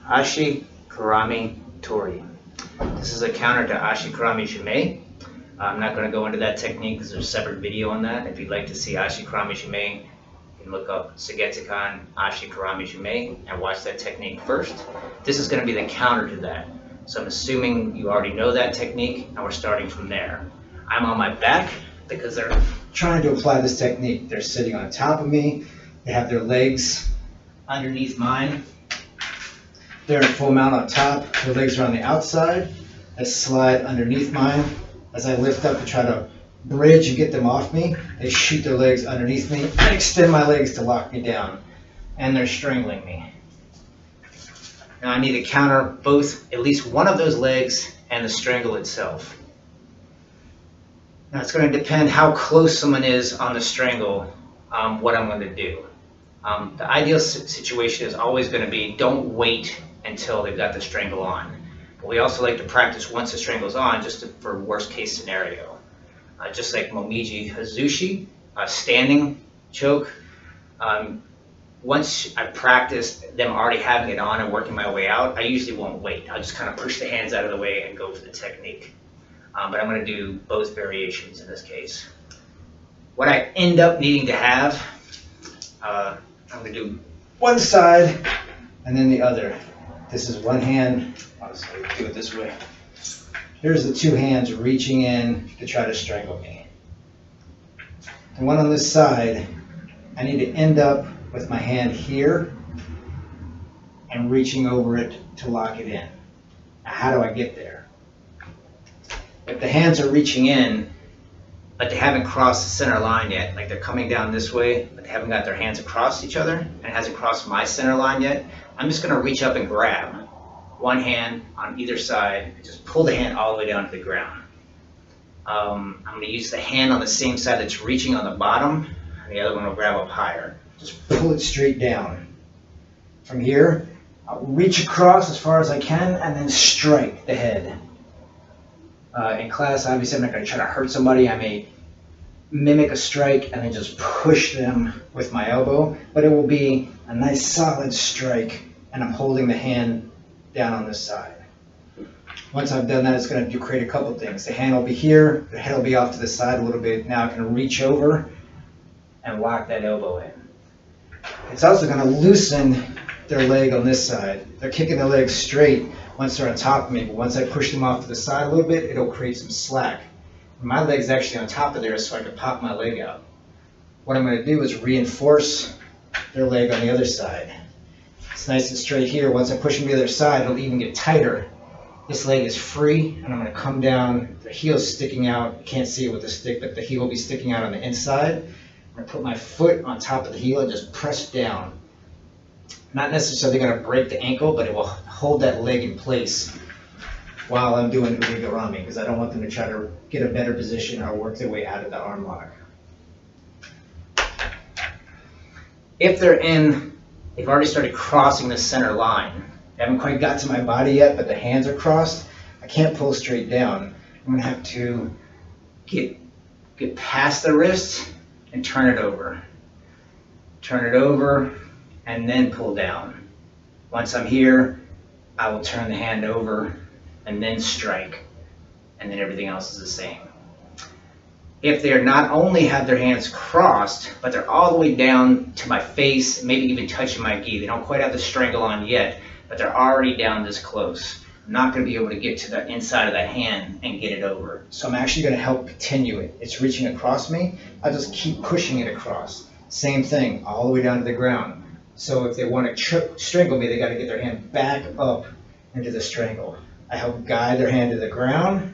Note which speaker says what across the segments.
Speaker 1: Ashi, Karami, Tori. This is a counter to Ashi, Karami, Shime. I'm not going to go into that technique because there's a separate video on that. If you'd like to see Ashi, Karami, Shime, you can look up Suigetsukan, Ashi, Karami, Shime, and watch that technique first. This is going to be the counter to that. So I'm assuming you already know that technique, and we're starting from there. I'm on my back because they're trying to apply this technique. They're sitting on top of me. They have their legs underneath mine. They're in full mount on top. Their legs are on the outside. I slide underneath mine. As I lift up to try to bridge and get them off me, they shoot their legs underneath me. I extend my legs to lock me down, and they're strangling me. Now I need to counter both, at least one of those legs and the strangle itself. Now it's going to depend how close someone is on the strangle, what I'm going to do. The ideal situation is always going to be don't wait until they've got the strangle on. But we also like to practice once the strangle's on, just for worst case scenario. Just like Momiji Hazushi, standing choke. Once I practice them already having it on and working my way out, I usually won't wait. I'll just kind of push the hands out of the way and go for the technique. But I'm going to do both variations in this case. What I end up needing to have, I'm going to do one side and then the other. This is one hand. I'll just do it this way. Here's the two hands reaching in to try to strangle me. The one on this side, I need to end up with my hand here and reaching over it to lock it in. Now, how do I get there? If the hands are reaching in, but they haven't crossed the center line yet, like they're coming down this way, but they haven't got their hands across each other, and it hasn't crossed my center line yet, I'm just going to reach up and grab one hand on either side and just pull the hand all the way down to the ground. I'm going to use the hand on the same side that's reaching on the bottom, and the other one will grab up higher. Just pull it straight down. From here, I'll reach across as far as I can and then strike the head. In class, obviously, I'm not going to try to hurt somebody. I may mimic a strike and then just push them with my elbow, but it will be a nice solid strike, and I'm holding the hand down on this side. Once I've done that, it's going to create a couple things. The hand will be here, the head will be off to the side a little bit. Now I can reach over and lock that elbow in. It's also going to loosen their leg on this side. They're kicking their legs straight once they're on top of me, but once I push them off to the side a little bit, it'll create some slack. My leg's actually on top of theirs, so I can pop my leg out. What I'm going to do is reinforce their leg on the other side. It's nice and straight here. Once I push them to the other side, it'll even get tighter. This leg is free, and I'm going to come down. The heel's sticking out. You can't see it with the stick, but the heel will be sticking out on the inside. I'm going to put my foot on top of the heel and just press down. Not necessarily going to break the ankle, but it will hold that leg in place while I'm doing Suigetsukan, because I don't want them to try to get a better position or work their way out of the arm lock. If they've already started crossing the center line. They haven't quite got to my body yet, but the hands are crossed. I can't pull straight down. I'm going to have to get past the wrist and turn it over. Turn it over and then pull down. Once I'm here, I will turn the hand over and then strike, and then everything else is the same. If they're not only have their hands crossed, but they're all the way down to my face, maybe even touching my gi, they don't quite have the strangle on yet, but they're already down this close. I'm not going to be able to get to the inside of that hand and get it over. So I'm actually going to help continue it. It's reaching across me. I'll just keep pushing it across. Same thing, all the way down to the ground. So if they want to strangle me, they got to get their hand back up into the strangle. I help guide their hand to the ground.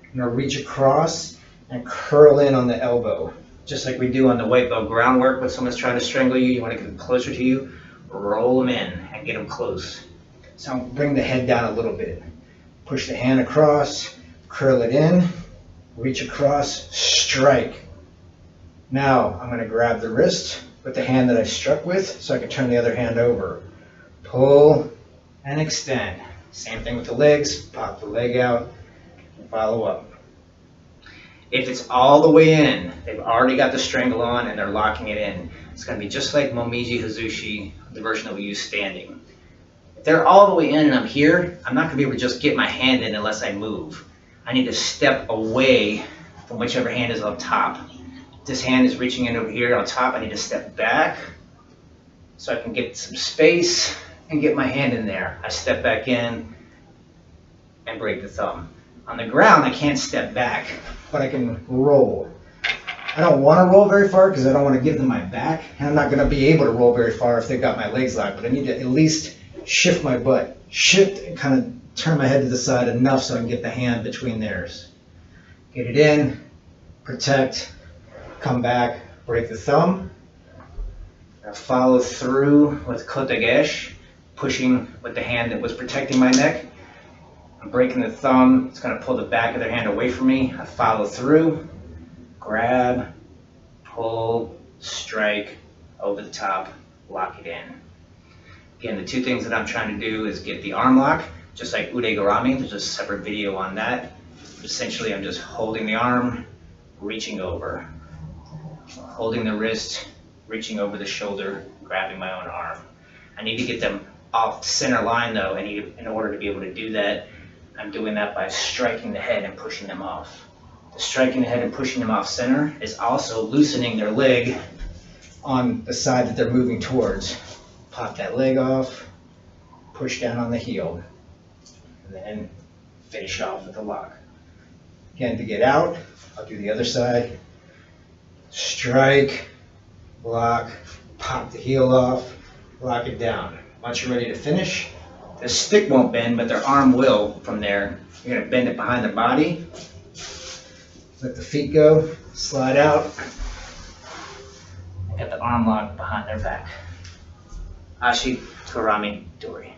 Speaker 1: I'm going to reach across and curl in on the elbow. Just like we do on the white belt groundwork when someone's trying to strangle you, you want to get them closer to you, roll them in and get them close. So I'll bring the head down a little bit. Push the hand across, curl it in, reach across, strike. Now I'm going to grab the wrist with the hand that I struck with so I can turn the other hand over. Pull and extend. Same thing with the legs. Pop the leg out and follow up. If it's all the way in, they've already got the strangle on and they're locking it in, it's going to be just like Momiji Hazushi, the version that we use standing. If they're all the way in and I'm here, I'm not gonna be able to just get my hand in unless I move. I need to step away from whichever hand is on top. This hand is reaching in over here on top, I need to step back so I can get some space and get my hand in there. I step back in and break the thumb. On the ground, I can't step back, but I can roll. I don't want to roll very far because I don't want to give them my back, and I'm not going to be able to roll very far if they've got my legs locked, but I need to at least shift my butt, shift and kind of turn my head to the side enough so I can get the hand between theirs. Get it in, protect, come back, break the thumb. Follow through with kotegesh, pushing with the hand that was protecting my neck. I'm breaking the thumb, it's going to pull the back of their hand away from me. I follow through, grab, pull, strike, over the top, lock it in. Again, the two things that I'm trying to do is get the arm lock, just like ude garami. There's a separate video on that. Essentially, I'm just holding the arm, reaching over, holding the wrist, reaching over the shoulder, grabbing my own arm. I need to get them off the center line though. In order to be able to do that, I'm doing that by striking the head and pushing them off. The striking the head and pushing them off center is also loosening their leg on the side that they're moving towards. Pop that leg off, push down on the heel, and then finish off with the lock. Again, to get out, I'll do the other side. Strike, block, pop the heel off, lock it down. Once you're ready to finish, the stick won't bend, but their arm will from there. You're going to bend it behind the body, let the feet go, slide out, and get the arm locked behind their back. Ashi, Karami, Tori.